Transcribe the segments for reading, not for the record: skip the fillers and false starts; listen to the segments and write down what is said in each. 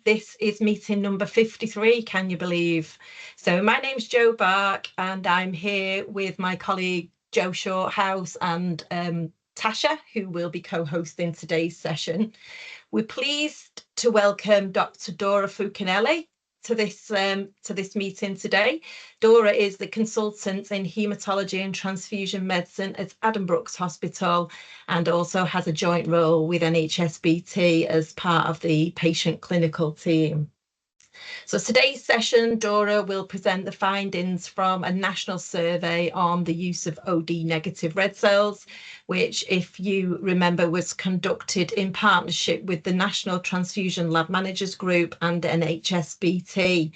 This is meeting number 53, can you believe? So my name's Jo Bark and I'm here with my colleague Jo Shorthouse and Tasha, who will be co-hosting today's session. We're pleased to welcome Dr Dora Foukaneli to this meeting today. Dora is the consultant in Haematology and Transfusion Medicine at Addenbrooke's Hospital and also has a joint role with NHS BT as part of the patient clinical team. So today's session, Dora will present the findings from a national survey on the use of OD negative red cells, which, if you remember, was conducted in partnership with the National Transfusion Lab Managers Group and NHS BT.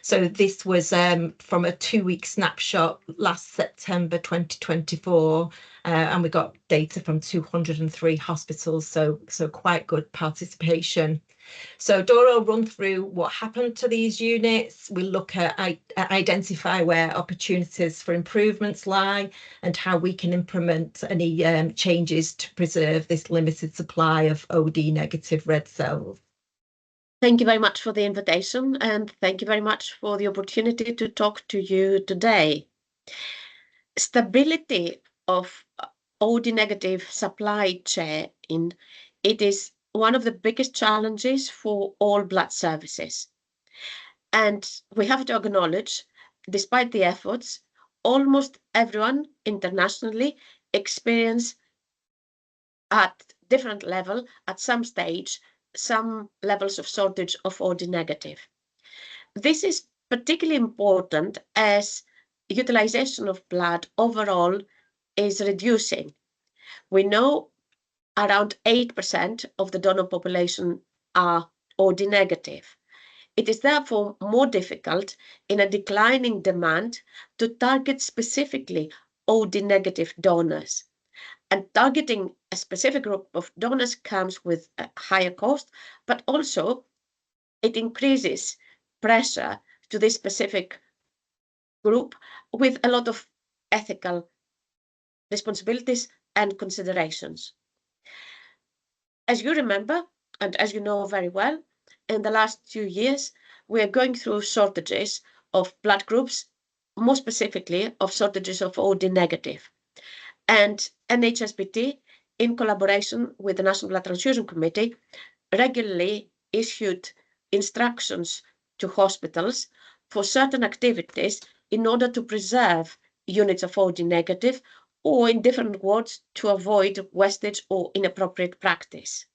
So this was from a 2-week snapshot last September 2024, and we got data from 203 hospitals, so quite good participation. So Dora will run through what happened to these units. We'll look at identify where opportunities for improvements lie and how we can implement any changes to preserve this limited supply of OD negative red cells. Thank you very much for the invitation, and thank you very much for the opportunity to talk to you today. Stability of OD negative supply chain, it is one of the biggest challenges for all blood services. And we have to acknowledge, despite the efforts, almost everyone internationally experience at different level, at some stage, some levels of shortage of OD negative. This is particularly important as utilization of blood overall is reducing. We know around 8% of the donor population are OD negative. It is therefore more difficult in a declining demand to target specifically OD negative donors. And targeting a specific group of donors comes with a higher cost, but also it increases pressure to this specific group with a lot of ethical responsibilities and considerations. As you remember, and as you know very well, in the last 2 years, we are going through shortages of blood groups, more specifically of shortages of OD negative. And NHSBT, in collaboration with the National Blood Transfusion Committee, regularly issued instructions to hospitals for certain activities in order to preserve units of OD negative, or in different words, to avoid wastage or inappropriate practice.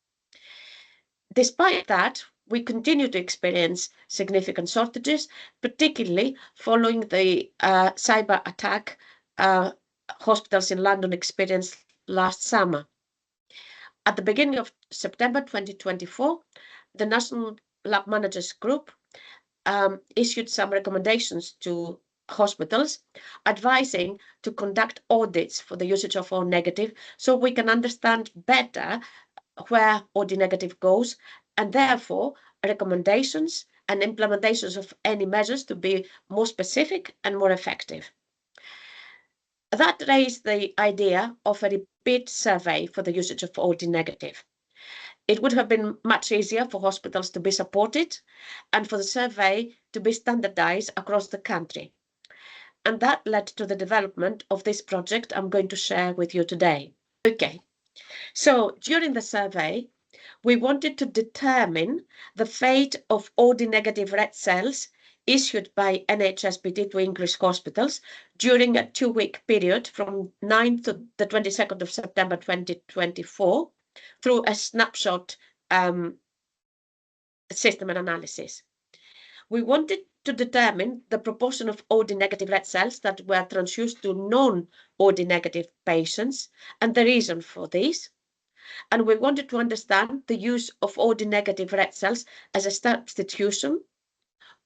Despite that, we continue to experience significant shortages, particularly following the cyber attack hospitals in London experienced last summer. At the beginning of September 2024, the National Lab Managers Group issued some recommendations to hospitals advising to conduct audits for the usage of O negative so we can understand better where OD negative goes, and therefore recommendations and implementations of any measures to be more specific and more effective. That raised the idea of a repeat survey for the usage of OD negative. It would have been much easier for hospitals to be supported and for the survey to be standardized across the country. And that led to the development of this project I'm going to share with you today. Okay, so during the survey, we wanted to determine the fate of OD negative red cells issued by NHSBT to English hospitals during a 2-week period from 9th to the 22nd of September 2024 through a snapshot system and analysis. We wanted to determine the proportion of OD negative red cells that were transfused to non-OD negative patients and the reason for this. And we wanted to understand the use of OD negative red cells as a substitution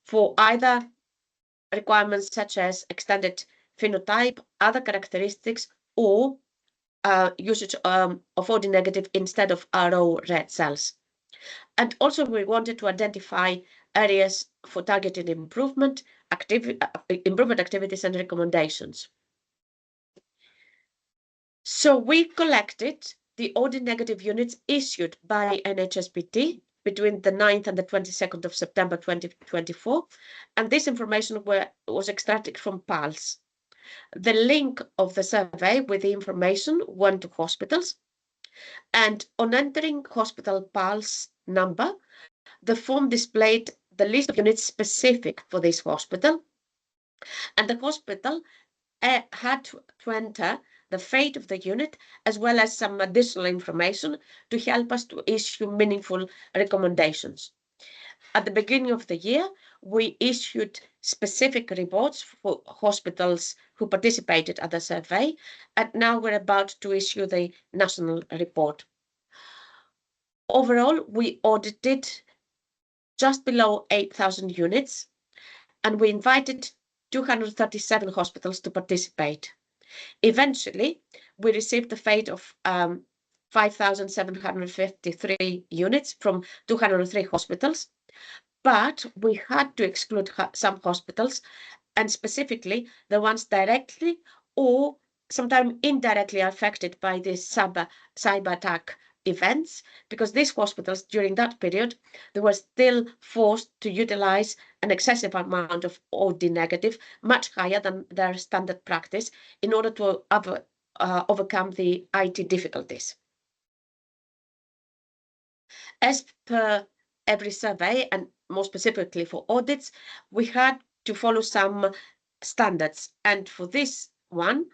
for either requirements such as extended phenotype, other characteristics, or usage of OD negative instead of RO red cells. And also we wanted to identify areas for targeted improvement activities and recommendations. So we collected the OD negative units issued by NHSBT between the 9th and the 22nd of September 2024, and this information was extracted from PALS. The link of the survey with the information went to hospitals, and on entering hospital PALS number, the form displayed the list of units specific for this hospital, and the hospital had to enter the fate of the unit as well as some additional information to help us to issue meaningful recommendations. At the beginning of the year, we issued specific reports for hospitals who participated at the survey, and now we're about to issue the national report. Overall, we audited just below 8,000 units, and we invited 237 hospitals to participate. Eventually, we received the fate of 5,753 units from 203 hospitals, but we had to exclude some hospitals, and specifically the ones directly or sometimes indirectly affected by the cyber attack events, because these hospitals during that period, they were still forced to utilize an excessive amount of OD negative, much higher than their standard practice, in order to overcome the IT difficulties. As per every survey, and more specifically for audits, we had to follow some standards. And for this one,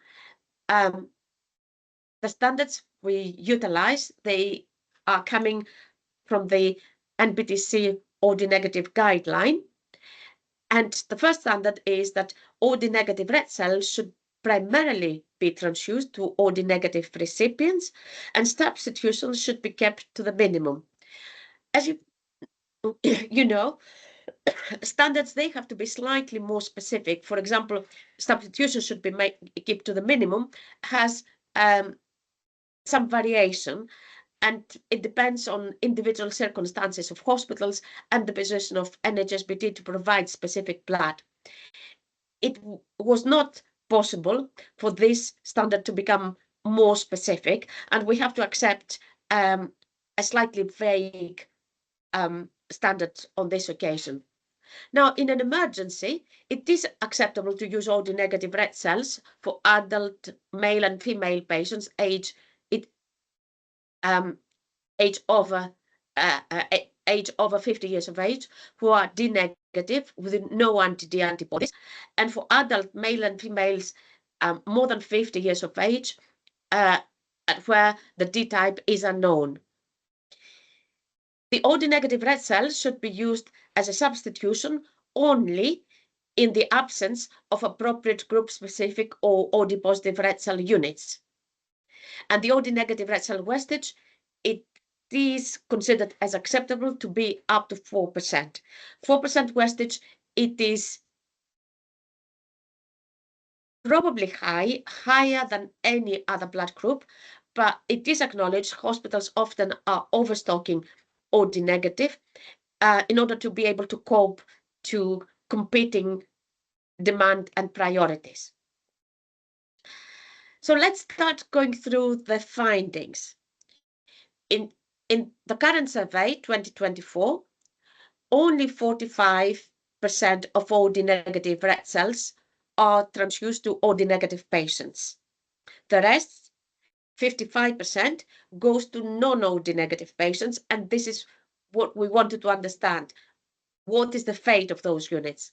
the standards we utilize, they are coming from the NBTC OD negative guideline. And the first standard is that OD negative red cells should primarily be transfused to OD negative recipients, and substitutions should be kept to the minimum. As you know, standards, they have to be slightly more specific. For example, substitution should be kept to the minimum, has some variation, and it depends on individual circumstances of hospitals and the position of NHS BT to provide specific blood. It was not possible for this standard to become more specific, and we have to accept a slightly vague standard on this occasion. Now, in an emergency, it is acceptable to use OD negative red cells for adult male and female patients age over 50 years of age who are D negative with no anti-D antibodies, and for adult male and females more than 50 years of age where the D type is unknown. The OD negative red cells should be used as a substitution only in the absence of appropriate group-specific or OD positive red cell units. And the OD negative red cell wastage, it is considered as acceptable to be up to 4%. 4% wastage, it is probably higher than any other blood group, but it is acknowledged hospitals often are overstocking OD negative in order to be able to cope to competing demand and priorities. So let's start going through the findings. In the current survey, 2024, only 45% of OD negative red cells are transfused to OD negative patients. The rest, 55%, goes to non-OD negative patients, and this is what we wanted to understand. What is the fate of those units?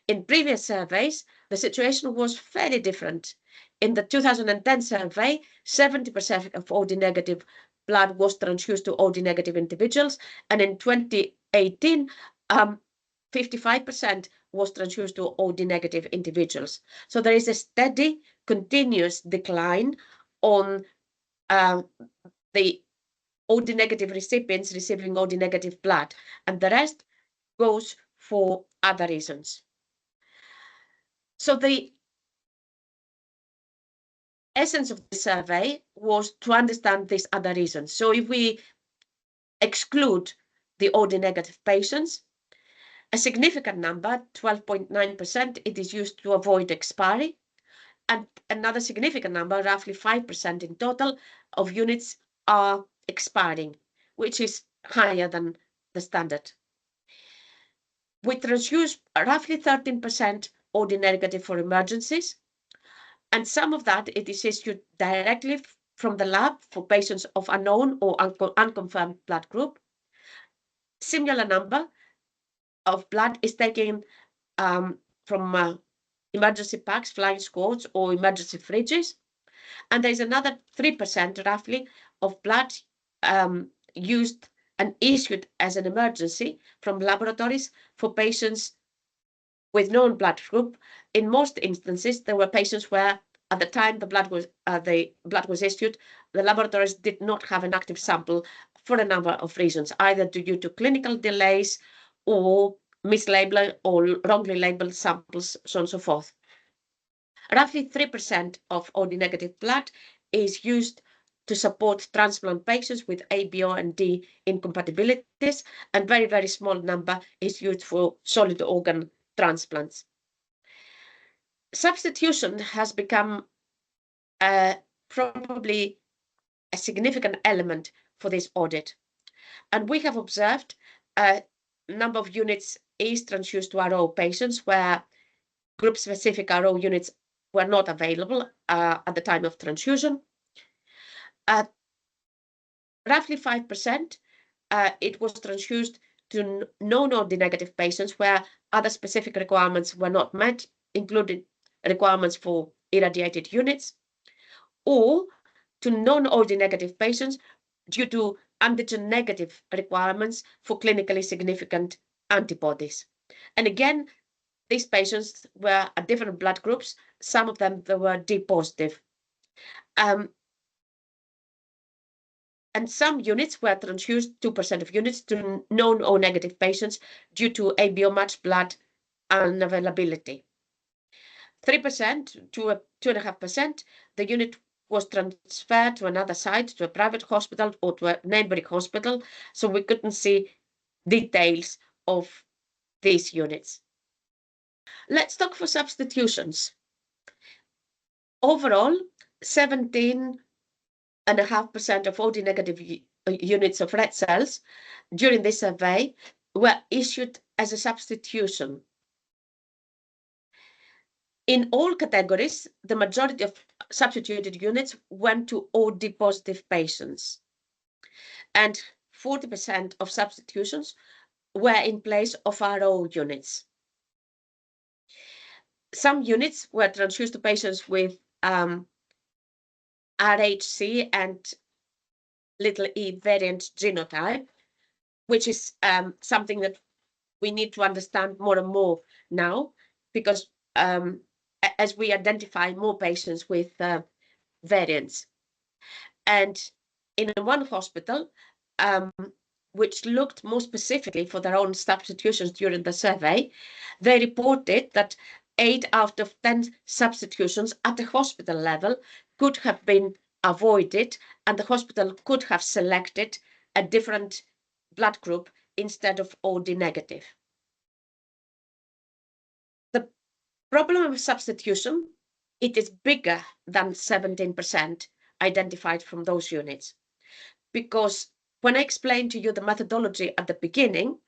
In previous surveys, the situation was very different. In the 2010 survey, 70% of OD negative blood was transfused to OD negative individuals, and in 2018, 55% was transfused to OD negative individuals. So there is a steady, continuous decline on the OD negative recipients receiving OD negative blood, and the rest goes for other reasons. So the essence of the survey was to understand these other reasons. So if we exclude the OD negative patients, a significant number, 12.9%, it is used to avoid expiry, and another significant number, roughly 5% in total, of units are expiring, which is higher than the standard. We transfuse roughly 13% OD negative for emergencies, and some of that it is issued directly from the lab for patients of unknown or unconfirmed blood group. Similar number of blood is taken from emergency packs, flying squads, or emergency fridges. And there's another 3% roughly of blood used and issued as an emergency from laboratories for patients with known blood group. In most instances, there were patients where at the time the blood was issued, the laboratories did not have an active sample for a number of reasons, either due to clinical delays or mislabeling or wrongly labeled samples, so on and so forth. Roughly 3% of OD negative blood is used to support transplant patients with ABO and D incompatibilities, and very, very small number is used for solid organ transplants. Substitution has become probably a significant element for this audit, and we have observed a number of units is transfused to RO patients where group-specific RO units were not available at the time of transfusion. Roughly 5% it was transfused to non-OD negative patients where other specific requirements were not met, including requirements for irradiated units, or to non-OD negative patients due to antigen negative requirements for clinically significant antibodies. And again, these patients were at different blood groups. Some of them they were D positive. And some units were transfused, 2% of units, to non-O negative patients due to ABO matched blood unavailability. 3% to 2.5%, the unit was transferred to another site, to a private hospital or to a neighboring hospital, so we couldn't see details of these units. Let's talk for substitutions. Overall, 17.5% of OD negative units of red cells during this survey were issued as a substitution. In all categories, the majority of substituted units went to OD positive patients, and 40% of substitutions were in place of RO units. Some units were transfused to patients with RHC and little e variant genotype, which is something that we need to understand more and more now, because as we identify more patients with variants. And in one hospital, which looked more specifically for their own substitutions during the survey, they reported that 8 out of 10 substitutions at the hospital level could have been avoided, and the hospital could have selected a different blood group instead of OD negative. The problem of substitution, it is bigger than 17% identified from those units, because when I explained to you the methodology at the beginning,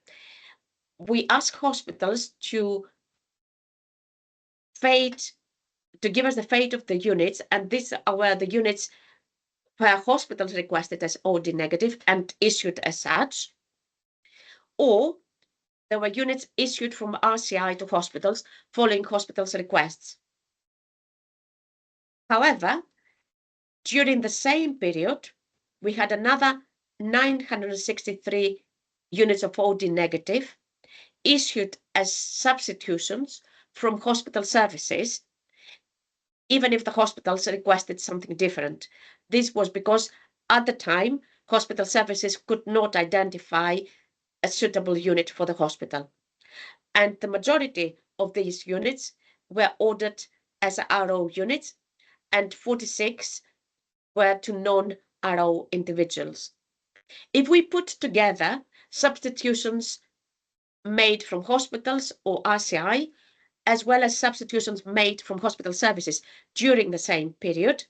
we ask hospitals to give us the fate of the units, and these are the units where hospitals requested as OD negative and issued as such, or there were units issued from RCI to hospitals following hospitals' requests. However, during the same period, we had another 963 units of OD negative issued as substitutions from hospital services, even if the hospitals requested something different. This was because at the time, hospital services could not identify a suitable unit for the hospital. And the majority of these units were ordered as RO units, and 46 were to non-RO individuals. If we put together substitutions made from hospitals or RCI, as well as substitutions made from hospital services during the same period,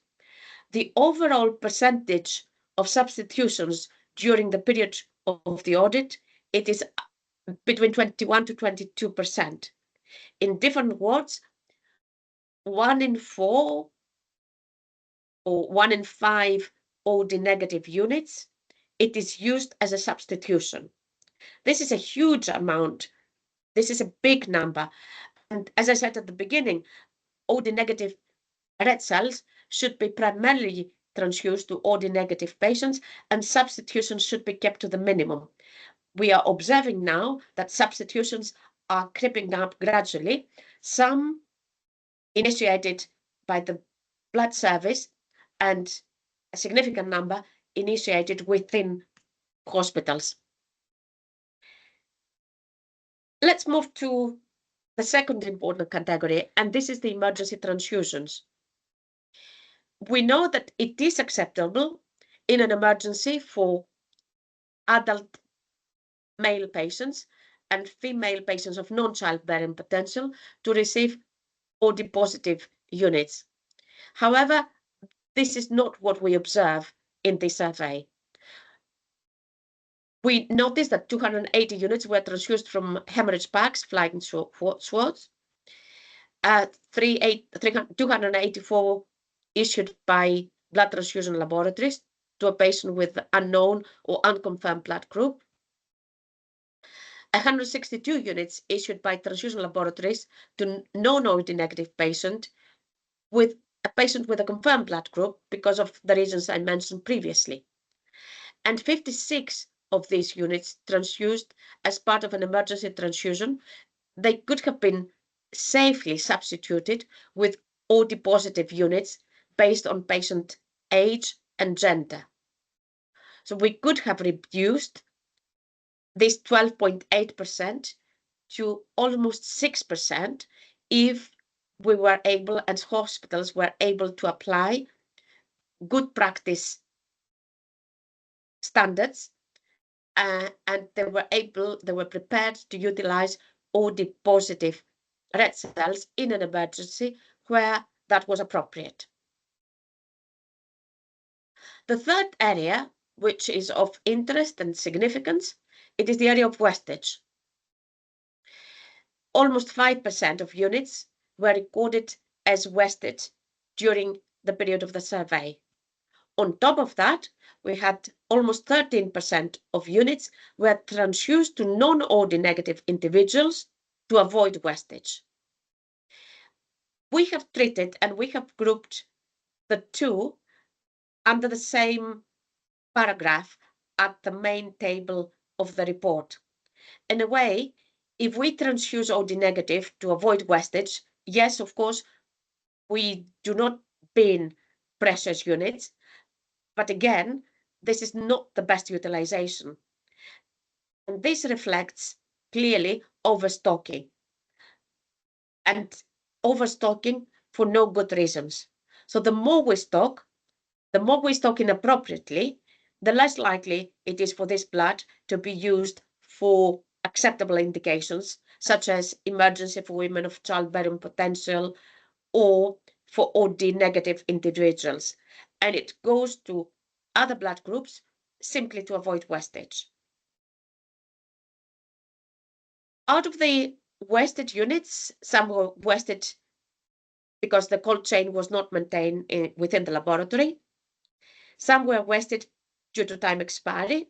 the overall percentage of substitutions during the period of the audit it is between 21 to 22%. In different wards, 1 in 4 or 1 in 5 OD negative units, it is used as a substitution. This is a huge amount. This is a big number. And as I said at the beginning, OD negative red cells should be primarily transfused to OD negative patients, and substitutions should be kept to the minimum. We are observing now that substitutions are creeping up gradually, some initiated by the blood service and a significant number initiated within hospitals. Let's move to the second important category, and this is the emergency transfusions. We know that it is acceptable in an emergency for adult male patients and female patients of non-childbearing potential to receive OD positive units. However, this is not what we observe in this survey. We noticed that 280 units were transfused from hemorrhage packs, flying swords. 284 issued by blood transfusion laboratories to a patient with unknown or unconfirmed blood group. 162 units issued by transfusion laboratories to non-OD negative patient with a patient with a confirmed blood group because of the reasons I mentioned previously. And 56 of these units transfused as part of an emergency transfusion. They could have been safely substituted with OD positive units based on patient age and gender. So we could have reduced this 12.8% to almost 6% if we were able, and hospitals were able, to apply good practice standards, and they were prepared to utilize OD positive red cells in an emergency where that was appropriate. The third area, which is of interest and significance, it is the area of wastage. Almost 5% of units were recorded as wasted during the period of the survey. On top of that, we had almost 13% of units were transfused to non-OD negative individuals to avoid wastage. We have treated and we have grouped the two under the same paragraph at the main table of the report. In a way, if we transfuse OD negative to avoid wastage, yes, of course, we do not bin precious units, but again, this is not the best utilization. And this reflects clearly overstocking, and overstocking for no good reasons. So the more we stock inappropriately, the less likely it is for this blood to be used for acceptable indications, such as emergency for women of childbearing potential or for OD negative individuals. And it goes to other blood groups simply to avoid wastage. Out of the wasted units, some were wasted because the cold chain was not maintained within the laboratory. Some were wasted due to time expiry.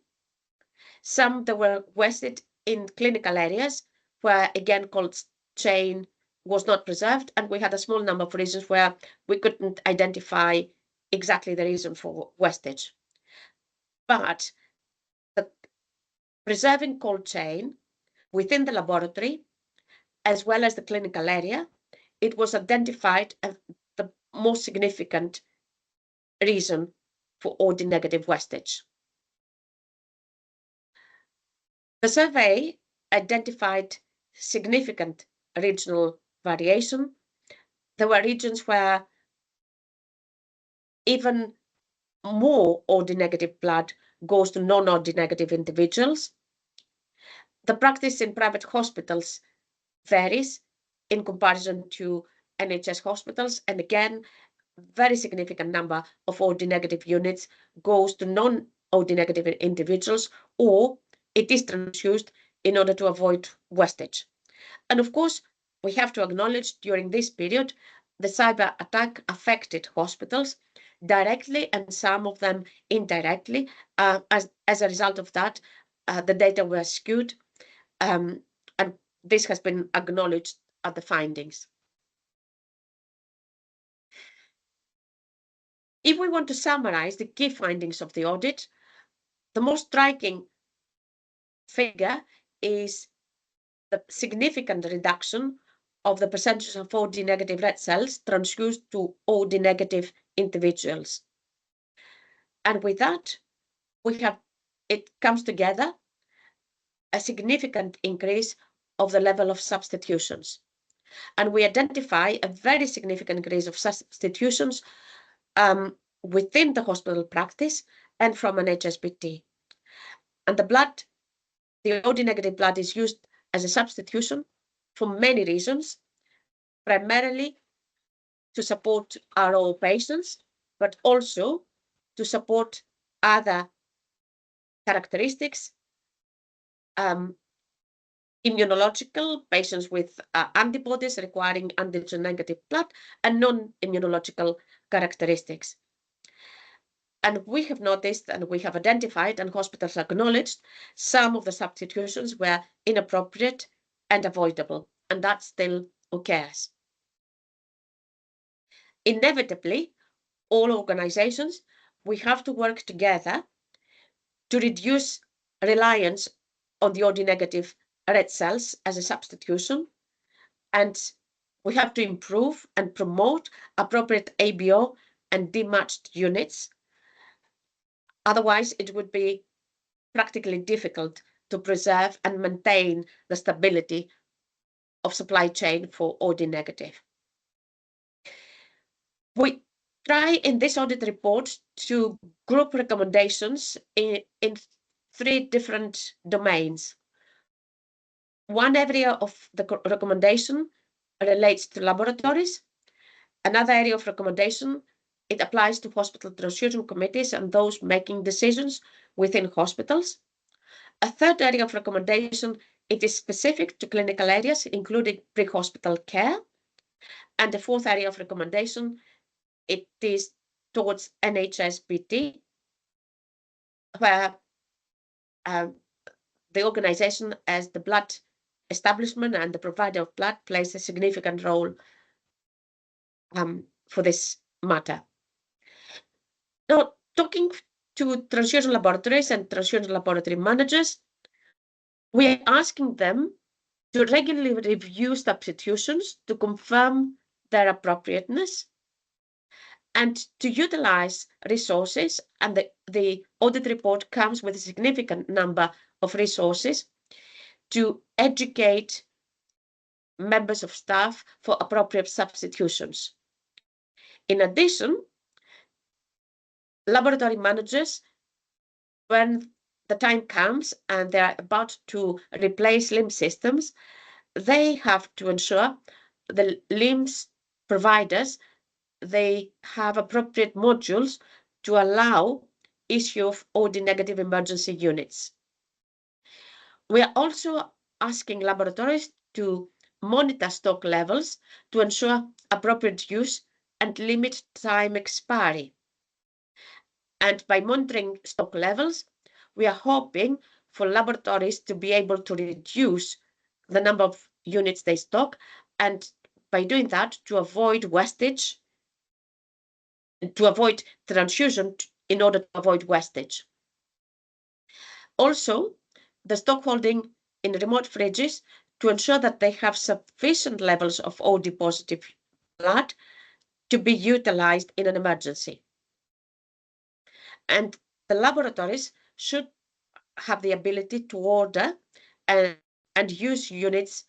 Some that were wasted in clinical areas where, again, cold chain was not preserved, and we had a small number of reasons where we couldn't identify exactly the reason for wastage. But preserving cold chain within the laboratory, as well as the clinical area, it was identified as the most significant reason for OD negative wastage. The survey identified significant regional variation. There were regions where even more OD negative blood goes to non-OD negative individuals. The practice in private hospitals varies in comparison to NHS hospitals, and again, very significant number of OD negative units goes to non-OD negative individuals, or it is transfused in order to avoid wastage. And of course, we have to acknowledge during this period, the cyber attack affected hospitals directly and some of them indirectly. As a result of that, the data were skewed, and this has been acknowledged at the findings. If we want to summarize the key findings of the audit, the most striking figure is the significant reduction of the percentage of OD negative red cells transfused to OD negative individuals. And with that, it comes together a significant increase of the level of substitutions. And we identify a very significant increase of substitutions within the hospital practice and from an HSBT. And the OD negative blood is used as a substitution for many reasons, primarily to support RO patients, but also to support other characteristics, immunological patients with antibodies requiring antigen negative blood, and non-immunological characteristics. And we have noticed and we have identified and hospitals acknowledged some of the substitutions were inappropriate and avoidable, and that still occurs. Inevitably, all organizations, we have to work together to reduce reliance on the OD negative red cells as a substitution, and we have to improve and promote appropriate ABO and dematched units. Otherwise, it would be practically difficult to preserve and maintain the stability of supply chain for OD negative. We try in this audit report to group recommendations in 3 different domains. One area of the recommendation relates to laboratories. Another area of recommendation, it applies to hospital transfusion committees and those making decisions within hospitals. A third area of recommendation, it is specific to clinical areas, including pre-hospital care. And the fourth area of recommendation, it is towards NHS BT, where the organization as the blood establishment and the provider of blood plays a significant role for this matter. Now, talking to transfusion laboratories and transfusion laboratory managers, we are asking them to regularly review substitutions to confirm their appropriateness and to utilize resources, and the audit report comes with a significant number of resources to educate members of staff for appropriate substitutions. In addition, laboratory managers, when the time comes and they're about to replace limb systems, they have to ensure the limbs providers, they have appropriate modules to allow issue of OD negative emergency units. We are also asking laboratories to monitor stock levels to ensure appropriate use and limit time expiry. And by monitoring stock levels, we are hoping for laboratories to be able to reduce the number of units they stock, and by doing that, to avoid wastage, to avoid transfusion in order to avoid wastage. Also, the stock holding in remote fridges to ensure that they have sufficient levels of OD positive blood to be utilized in an emergency. And the laboratories should have the ability to order and use units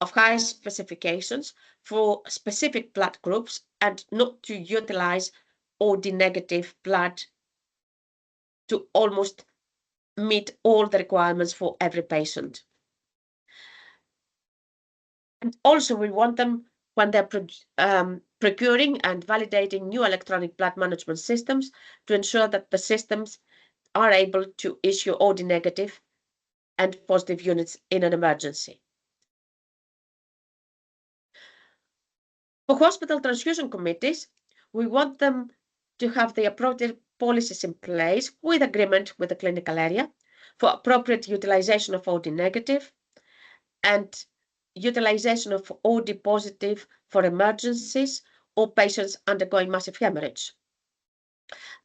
of high specifications for specific blood groups and not to utilize OD negative blood to almost meet all the requirements for every patient. And also we want them, when they're procuring and validating new electronic blood management systems, to ensure that the systems are able to issue OD negative and positive units in an emergency. For hospital transfusion committees, we want them to have the appropriate policies in place with agreement with the clinical area for appropriate utilization of OD negative and utilization of OD positive for emergencies or patients undergoing massive hemorrhage.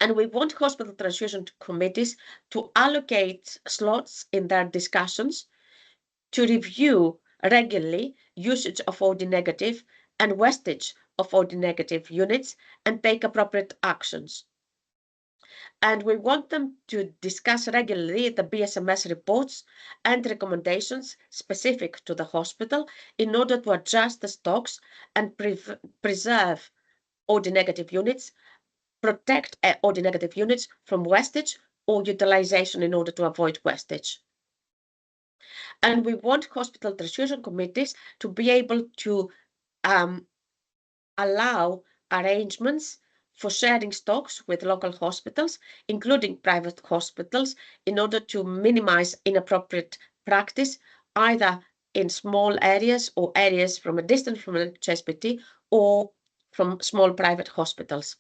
And we want hospital transfusion committees to allocate slots in their discussions to review regularly usage of OD negative and wastage of OD negative units and take appropriate actions. And we want them to discuss regularly the BSMS reports and recommendations specific to the hospital in order to adjust the stocks and preserve OD negative units, protect OD negative units from wastage or utilization in order to avoid wastage. And we want hospital transfusion committees to be able to allow arrangements for sharing stocks with local hospitals, including private hospitals, in order to minimize inappropriate practice, either in small areas or areas from a distance from NHSBT or from small private hospitals.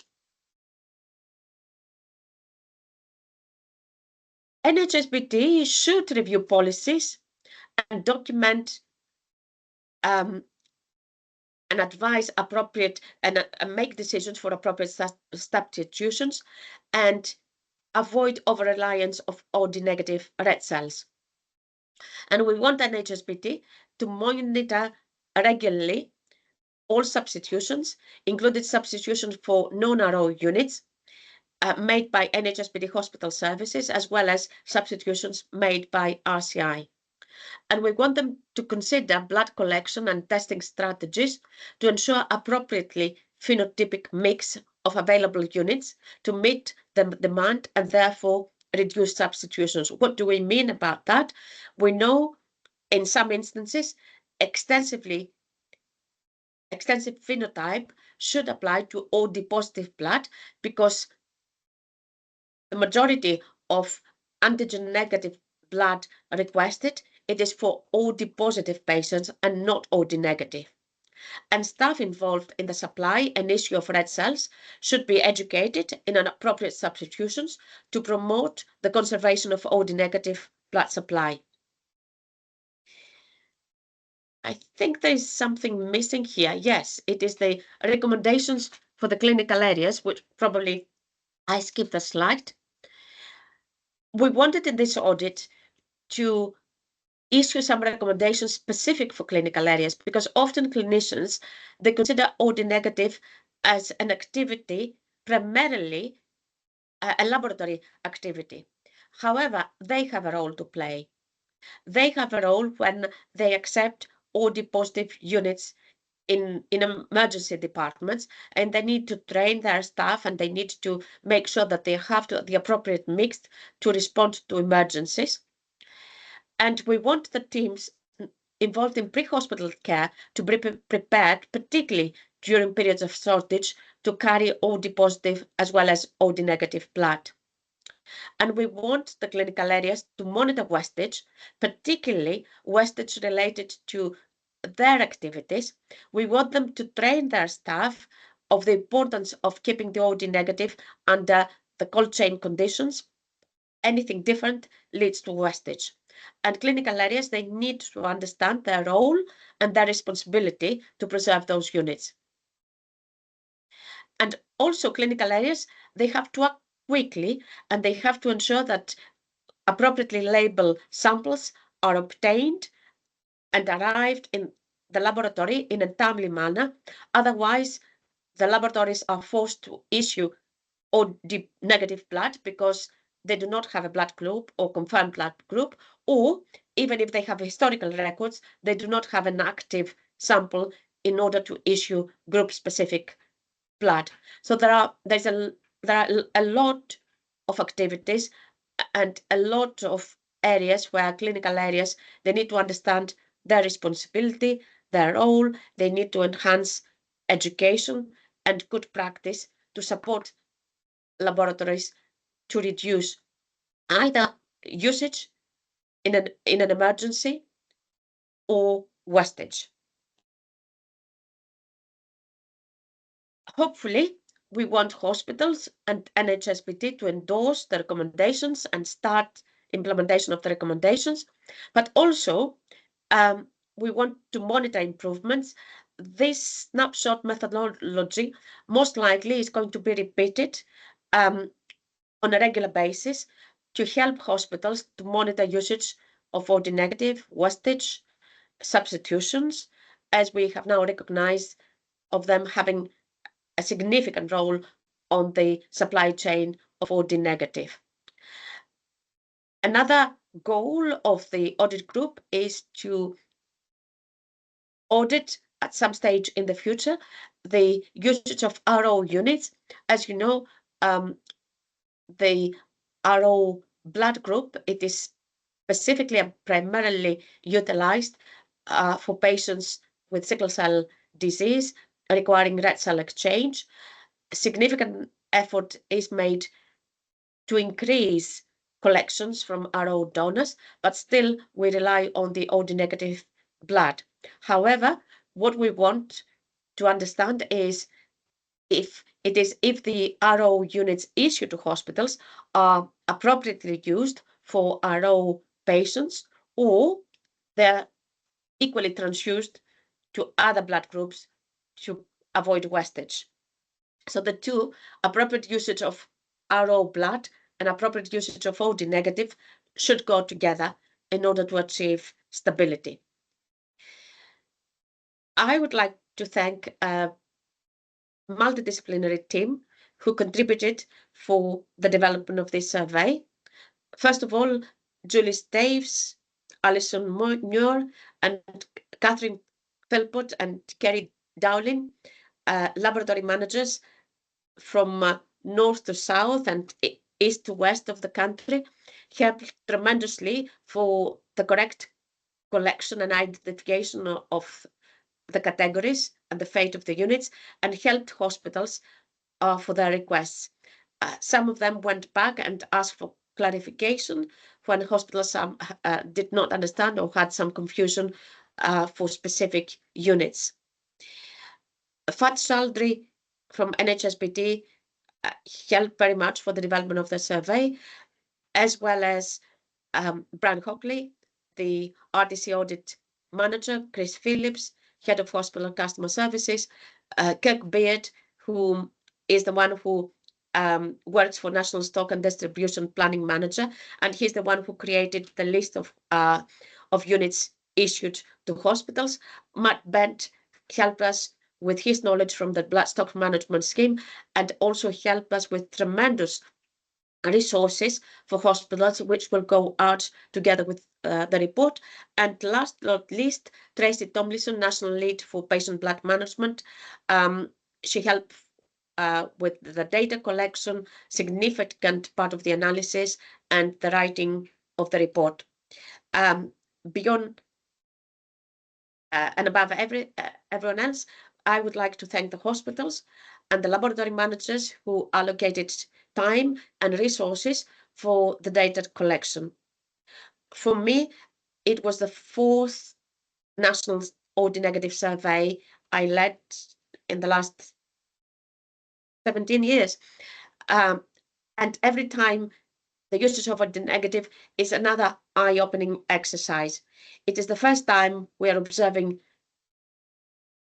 NHSBT should review policies and document and advise appropriate and make decisions for appropriate substitutions and avoid over-reliance of OD negative red cells. And we want NHSBT to monitor regularly all substitutions, including substitutions for non-RO units made by NHSBT hospital services, as well as substitutions made by RCI. And we want them to consider blood collection and testing strategies to ensure appropriately phenotypic mix of available units to meet the demand and therefore reduce substitutions. What do we mean about that? We know in some instances extensive phenotype should apply to OD positive blood because the majority of antigen negative blood requested, it is for OD positive patients and not OD negative. And staff involved in the supply and issue of red cells should be educated in an appropriate substitutions to promote the conservation of OD negative blood supply. I think there is something missing here. Yes, it is the recommendations for the clinical areas, which probably I skipped the slide. We wanted in this audit to issue some recommendations specific for clinical areas because often clinicians, they consider OD negative as an activity, primarily a laboratory activity. However, they have a role to play. They have a role when they accept OD positive units in emergency departments, and they need to train their staff and they need to make sure that they have the appropriate mix to respond to emergencies. And we want the teams involved in pre-hospital care to be prepared, particularly during periods of shortage, to carry OD positive as well as OD negative blood. And we want the clinical areas to monitor wastage, particularly wastage related to their activities. We want them to train their staff of the importance of keeping the OD negative under the cold chain conditions. Anything different leads to wastage. And clinical areas, they need to understand their role and their responsibility to preserve those units. And also clinical areas, they have to act quickly and they have to ensure that appropriately labeled samples are obtained and arrived in the laboratory in a timely manner. Otherwise, the laboratories are forced to issue OD negative blood because they do not have a blood group or confirmed blood group, or even if they have historical records, they do not have an active sample in order to issue group-specific blood. So there are a lot of activities and a lot of areas where clinical areas, they need to understand their responsibility, their role, they need to enhance education and good practice to support laboratories to reduce either usage in an emergency or wastage. Hopefully, we want hospitals and NHS BT to endorse the recommendations and start implementation of the recommendations, but also we want to monitor improvements. This snapshot methodology most likely is going to be repeated on a regular basis to help hospitals to monitor usage of OD negative, wastage, substitutions, as we have now recognized of them having a significant role on the supply chain of OD negative. Another goal of the audit group is to audit at some stage in the future the usage of RO units. As you know, the RO blood group, it is specifically and primarily utilized for patients with sickle cell disease requiring red cell exchange. Significant effort is made to increase collections from RO donors, but still we rely on the OD negative blood. However, what we want to understand is if the RO units issued to hospitals are appropriately used for RO patients, or they're equally transfused to other blood groups to avoid wastage. So the two, appropriate usage of RO blood and appropriate usage of OD negative, should go together in order to achieve stability. I would like to thank a multidisciplinary team who contributed for the development of this survey. First of all, Julie Staves, Alison Muir, and Catherine Philpott and Kerry Dowling, laboratory managers from north to south and east to west of the country, helped tremendously for the correct collection and identification of the categories and the fate of the units, and helped hospitals for their requests. Some of them went back and asked for clarification when hospitals did not understand or had some confusion for specific units. Fat Chaldry from NHSBT helped very much for the development of the survey, as well as Brian Hockley, the RTC audit manager, Chris Phillips, head of hospital customer services, Kirk Beard, who is the one who works for National Stock and Distribution Planning Manager, and he's the one who created the list of units issued to hospitals. Matt Bent helped us with his knowledge from the blood stock management scheme, and also helped us with tremendous resources for hospitals, which will go out together with the report. And last but not least, Tracy Tomlinson, National Lead for Patient Blood Management. She helped with the data collection, significant part of the analysis, and the writing of the report. Beyond and above everyone else, I would like to thank the hospitals and the laboratory managers who allocated time and resources for the data collection. For me, it was the fourth national OD negative survey I led in the last 17 years. And every time the usage of OD negative is another eye-opening exercise. It is the first time we are observing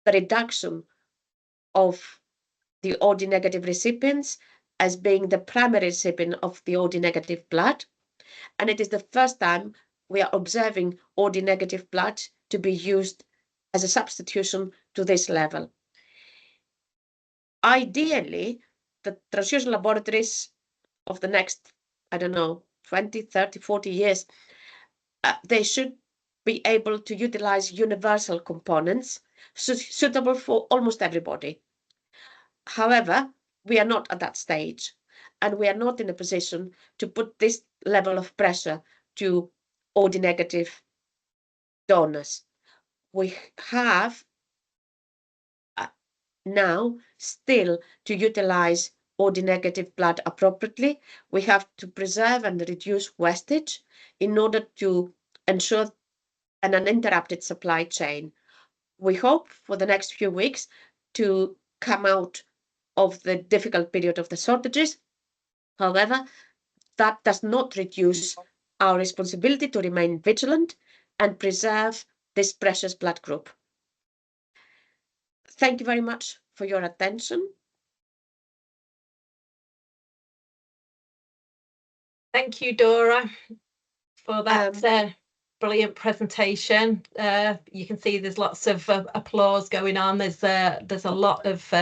the reduction of the OD negative recipients as being the primary recipient of the OD negative blood. And it is the first time we are observing OD negative blood to be used as a substitution to this level. Ideally, the transfusion laboratories of the next, 20, 30, 40 years, they should be able to utilize universal components suitable for almost everybody. However, we are not at that stage, and we are not in a position to put this level of pressure to OD negative donors. We have now still to utilize OD negative blood appropriately. We have to preserve and reduce wastage in order to ensure an uninterrupted supply chain. We hope for the next few weeks to come out of the difficult period of the shortages. However, that does not reduce our responsibility to remain vigilant and preserve this precious blood group. Thank you very much for your attention. Thank you, Dora, for that brilliant presentation. You can see there's lots of applause going on. There's a lot of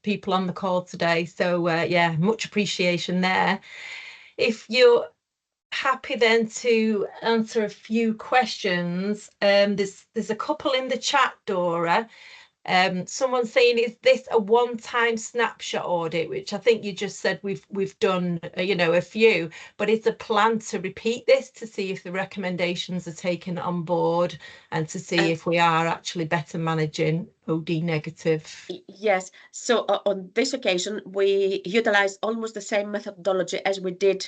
people on the call today, so yeah, much appreciation there. If you're happy then to answer a few questions, there's a couple in the chat, Dora. Someone's saying, is this a one-time snapshot audit? Which I think you just said we've done, a few, but it's a plan to repeat this to see if the recommendations are taken on board and to see if we are actually better managing OD negative. Yes, so on this occasion, we utilized almost the same methodology as we did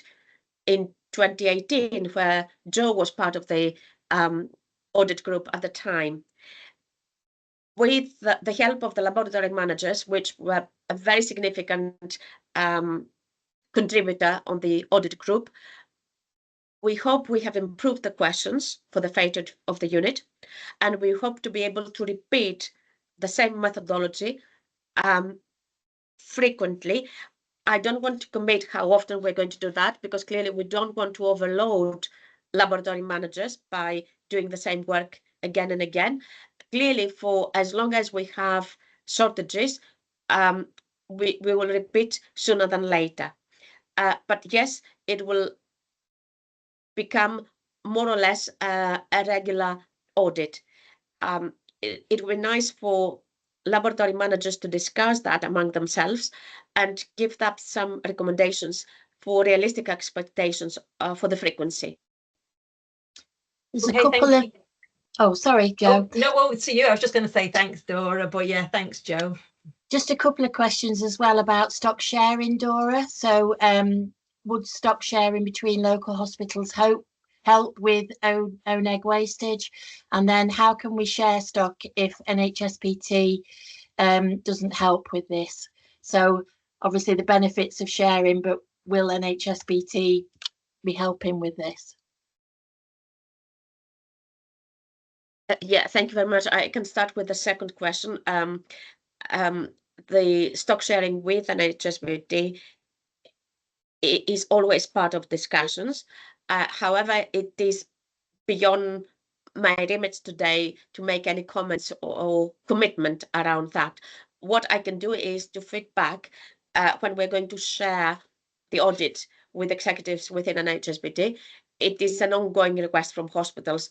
in 2018, where Joe was part of the audit group at the time. With the help of the laboratory managers, which were a very significant contributor on the audit group, we hope we have improved the questions for the fate of the unit, and we hope to be able to repeat the same methodology frequently. I don't want to commit how often we're going to do that, because clearly we don't want to overload laboratory managers by doing the same work again and again. Clearly, for as long as we have shortages, we will repeat sooner than later. But yes, it will become more or less a regular audit. It will be nice for laboratory managers to discuss that among themselves and give that some recommendations for realistic expectations for the frequency. There's a couple of... Oh, sorry, Joe. Oh, no, to you. I was just going to say thanks, Dora, but yeah, thanks, Joe. Just a couple of questions as well about stock sharing, Dora. So would stock sharing between local hospitals help with own egg wastage? And then how can we share stock if NHSBT doesn't help with this? So obviously the benefits of sharing, but will NHSBT be helping with this? Yeah, thank you very much. I can start with the second question. The stock sharing with NHSBT is always part of discussions. However, it is beyond my remit today to make any comments or commitment around that. What I can do is to feedback when we're going to share the audit with executives within NHSBT. It is an ongoing request from hospitals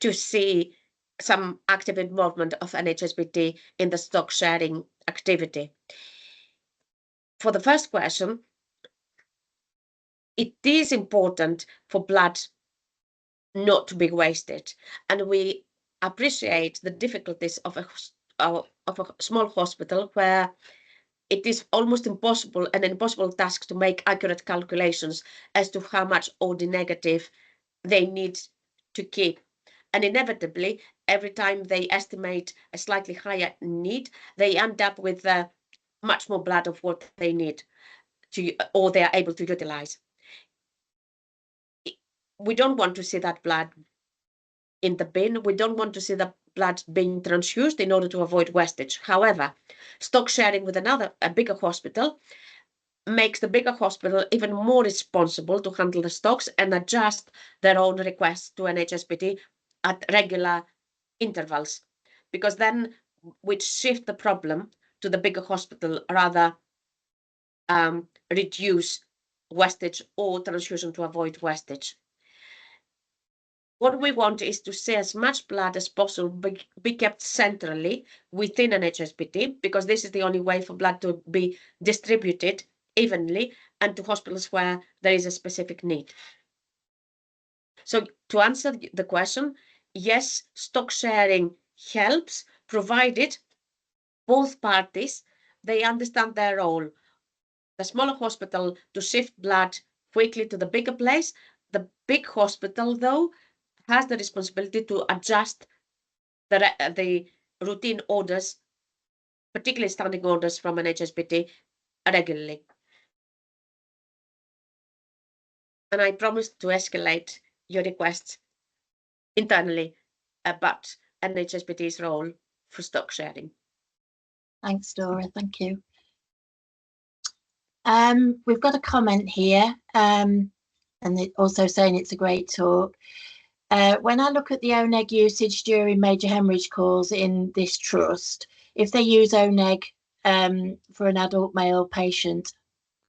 to see some active involvement of NHSBT in the stock sharing activity. For the first question, it is important for blood not to be wasted, and we appreciate the difficulties of a small hospital where it is almost impossible, an impossible task to make accurate calculations as to how much OD negative they need to keep. And inevitably, every time they estimate a slightly higher need, they end up with much more blood of what they need to, or they are able to utilize. We don't want to see that blood in the bin. We don't want to see the blood being transfused in order to avoid wastage. However, stock sharing with a bigger hospital makes the bigger hospital even more responsible to handle the stocks and adjust their own requests to NHSBT at regular intervals, because then we shift the problem to the bigger hospital rather reduce wastage or transfusion to avoid wastage. What we want is to see as much blood as possible be kept centrally within NHSBT, because this is the only way for blood to be distributed evenly and to hospitals where there is a specific need. So to answer the question, yes, stock sharing helps, provided both parties, they understand their role. The smaller hospital to shift blood quickly to the bigger place. The big hospital, though, has the responsibility to adjust the routine orders, particularly standing orders from NHSBT, regularly. And I promise to escalate your requests internally about NHSBT's role for stock sharing. Thanks, Dora. Thank you. We've got a comment here, and also saying it's a great talk. When I look at the ONEG usage during major hemorrhage calls in this trust, if they use ONEG for an adult male patient,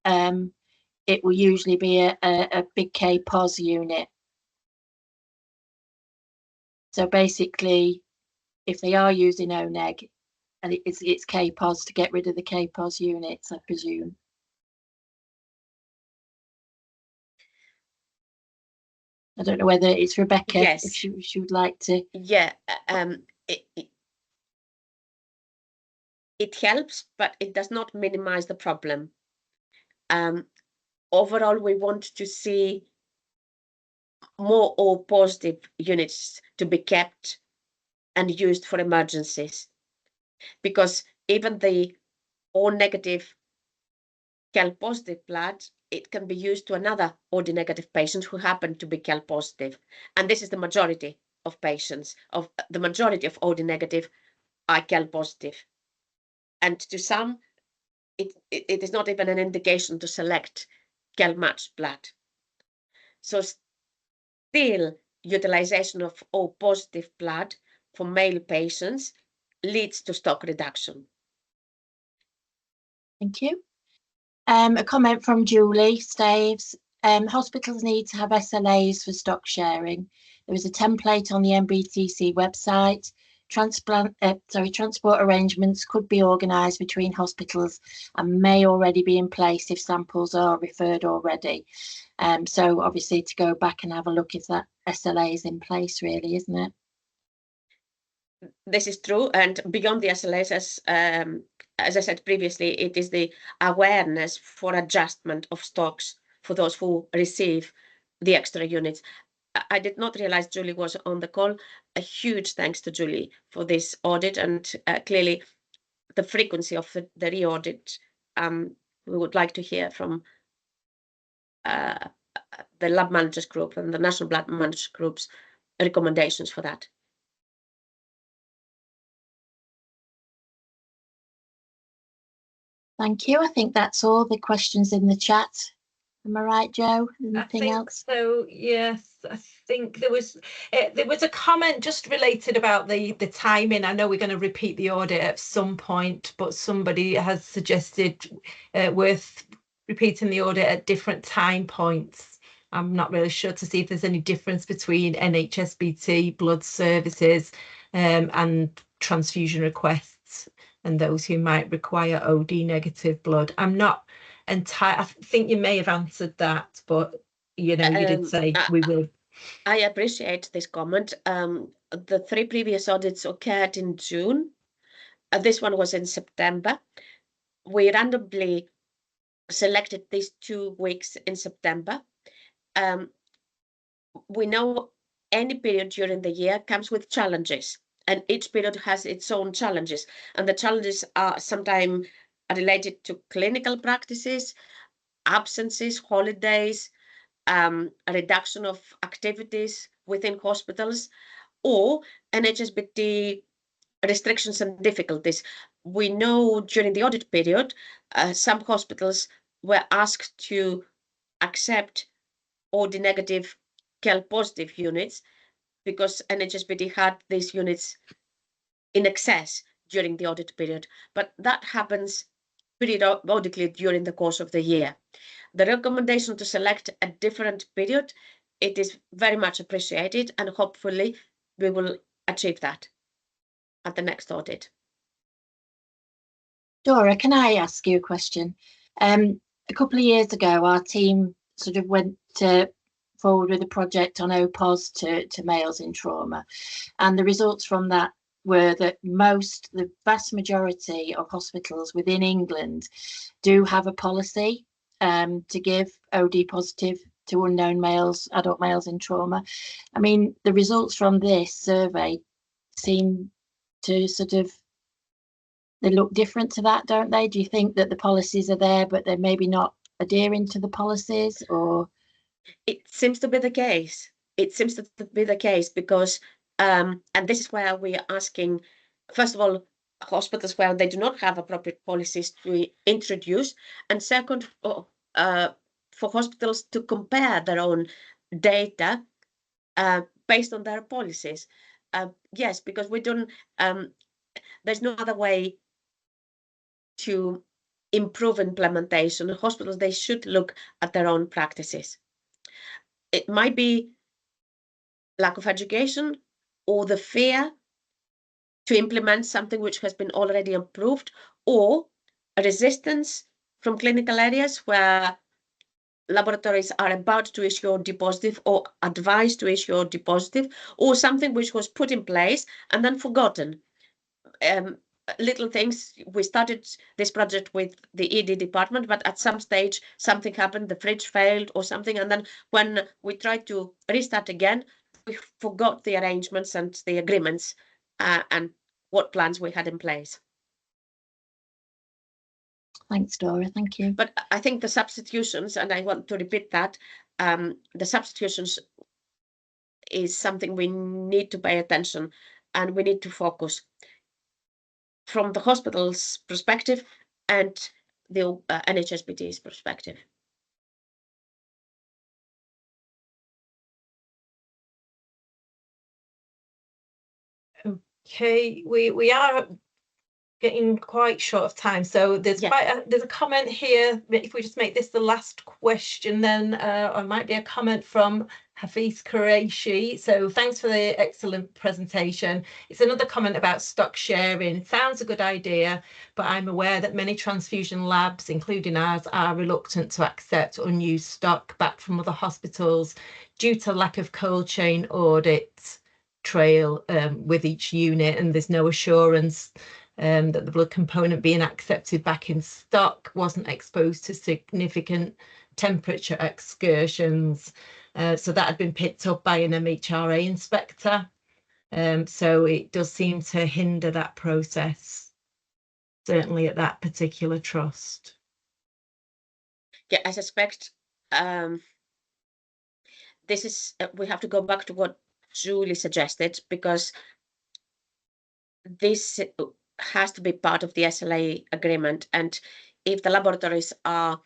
it will usually be a big K-POS unit. So basically, if they are using ONEG, and it's K-POS to get rid of the K-POS units, I presume. I don't know whether it's Rebecca, yes, if she would like to. Yeah, it helps, but it does not minimize the problem. Overall, we want to see more O positive units to be kept and used for emergencies, because even the O negative Cal positive blood, it can be used to another OD negative patient who happen to be Cal positive, and this is the majority of patients. Of the majority of OD negative are Cal positive, and to some, it is not even an indication to select Cal matched blood. So still, utilization of O positive blood for male patients leads to stock reduction. Thank you. A comment from Julie Staves. Hospitals need to have SLAs for stock sharing. There is a template on the MBTC website. Transport arrangements could be organised between hospitals and may already be in place if samples are referred already. So obviously to go back and have a look if that SLA is in place, really, isn't it? This is true, and beyond the SLAs, as I said previously, it is the awareness for adjustment of stocks for those who receive the extra units. I did not realize Julie was on the call. A huge thanks to Julie for this audit, and clearly the frequency of the re-audit. We would like to hear from the lab managers group and the National Blood Managers Group's recommendations for that. Thank you. I think that's all the questions in the chat. Am I right, Joe? Anything else? So yes, I think there was a comment just related about the timing. I know we're going to repeat the audit at some point, but somebody has suggested worth repeating the audit at different time points. I'm not really sure to see if there's any difference between NHSBT blood services and transfusion requests and those who might require OD negative blood. I'm not entirely, I think you may have answered that, but you know, you did say we will. I appreciate this comment. The 3 previous audits occurred in June. This one was in September. We randomly selected these 2 weeks in September. We know any period during the year comes with challenges, and each period has its own challenges, and the challenges are sometimes related to clinical practices, absences, holidays, a reduction of activities within hospitals, or NHSBT restrictions and difficulties. We know during the audit period, some hospitals were asked to accept OD negative Cal positive units because NHSBT had these units in excess during the audit period, but that happens periodically during the course of the year. The recommendation to select a different period, it is very much appreciated, and hopefully we will achieve that at the next audit. Dora, can I ask you a question? A couple of years ago, our team sort of went forward with a project on OPOS to males in trauma, and the results from that were that the vast majority of hospitals within England do have a policy to give OD positive to unknown males, adult males in trauma. I mean, the results from this survey seem to sort of, they look different to that, don't they? Do you think that the policies are there, but they're maybe not adhering to the policies, or? It seems to be the case. It seems to be the case because, and this is where we are asking, first of all, hospitals where they do not have appropriate policies to introduce, and second, for hospitals to compare their own data based on their policies. Yes, because we don't, there's no other way to improve implementation. Hospitals, they should look at their own practices. It might be lack of education or the fear to implement something which has been already approved, or a resistance from clinical areas where laboratories are about to issue OD positive or advised to issue OD positive, or something which was put in place and then forgotten. Little things. We started this project with the ED department, but at some stage something happened, the fridge failed or something, and then when we tried to restart again, we forgot the arrangements and the agreements and what plans we had in place. Thanks, Dora. Thank you. But I think the substitutions, and I want to repeat that, the substitutions is something we need to pay attention and we need to focus from the hospital's perspective and the NHS perspective. Okay, we are getting quite short of time, so there's there's a comment here. If we just make this the last question, then or it might be a comment from Hafiz Qureshi. So thanks for the excellent presentation. It's another comment about stock sharing. It sounds a good idea, but I'm aware that many transfusion labs, including ours, are reluctant to accept unused stock back from other hospitals due to lack of cold chain audit trail with each unit, and there's no assurance that the blood component being accepted back in stock wasn't exposed to significant temperature excursions. So that had been picked up by an MHRA inspector. So it does seem to hinder that process, certainly at that particular trust. Yeah, I suspect this is, we have to go back to what Julie suggested, because this has to be part of the SLA agreement. And if the laboratories are,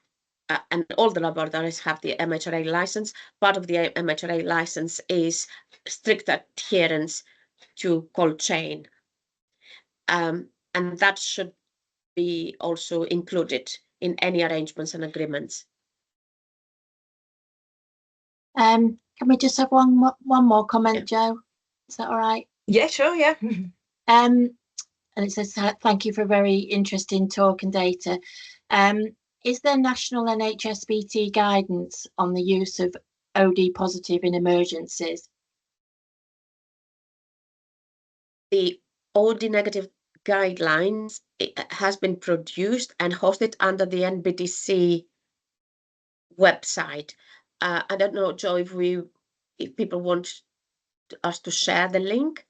and all the laboratories have the MHRA license, part of the MHRA license is strict adherence to cold chain. And that should be also included in any arrangements and agreements. Can we just have one more comment, Joe? Is that all right? Yeah, sure, yeah. And it says, thank you for a very interesting talk and data. Is there national NHS BT guidance on the use of OD positive in emergencies? The OD negative guidelines has been produced and hosted under the NBTC website. I don't know, Joe, if people want us to share the link.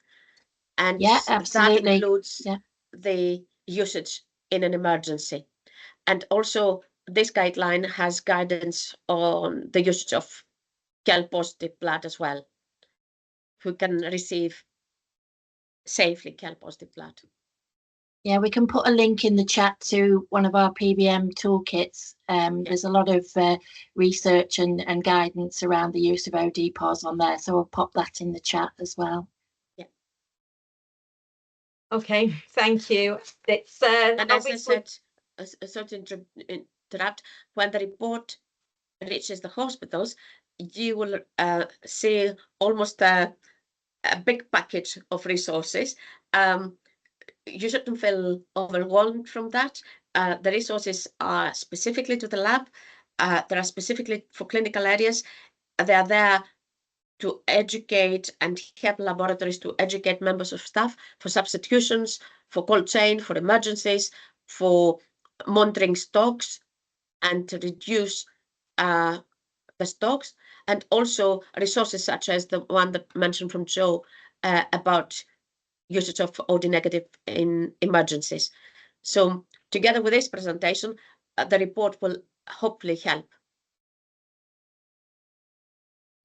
And yeah, absolutely. That includes the usage in an emergency. And also this guideline has guidance on the usage of KEL positive blood as well, who can receive safely KEL positive blood. Yeah, we can put a link in the chat to one of our PBM toolkits. There's a lot of research and guidance around the use of OD pos on there, so we'll pop that in the chat as well. Yeah. Okay, thank you. It's and as I said, sorry to interrupt, when the report reaches the hospitals, you will see almost a big package of resources. You shouldn't feel overwhelmed from that. The resources are specifically to the lab. They are specifically for clinical areas. They are there to educate and help laboratories to educate members of staff for substitutions, for cold chain, for emergencies, for monitoring stocks, and to reduce the stocks, and also resources such as the one that mentioned from Joe about usage of OD negative in emergencies. So together with this presentation, the report will hopefully help.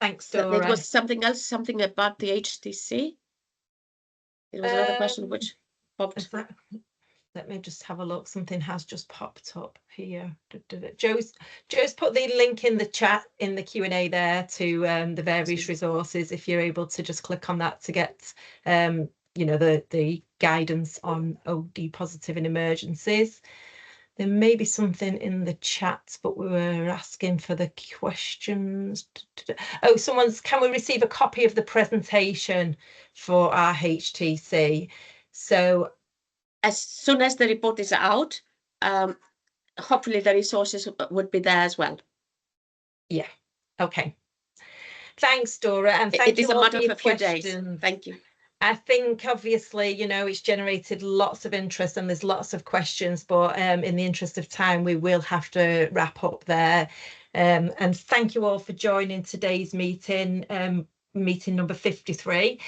Thanks, Dora. There was something else, something about the HTC. There was another question which popped. Let me just have a look. Something has just popped up here. Joe's put the link in the chat in the Q&A there to the various resources. If you're able to just click on that to get you know, the guidance on OD positive in emergencies. There may be something in the chat, but we were asking for the questions. Oh, can we receive a copy of the presentation for our HTC? So as soon as the report is out, hopefully the resources would be there as well. Yeah, okay. Thanks, Dora, and thank you all for your questions. Thank you. I think obviously, you know, it's generated lots of interest and there's lots of questions, but in the interest of time, we will have to wrap up there. And thank you all for joining today's meeting, meeting number 53.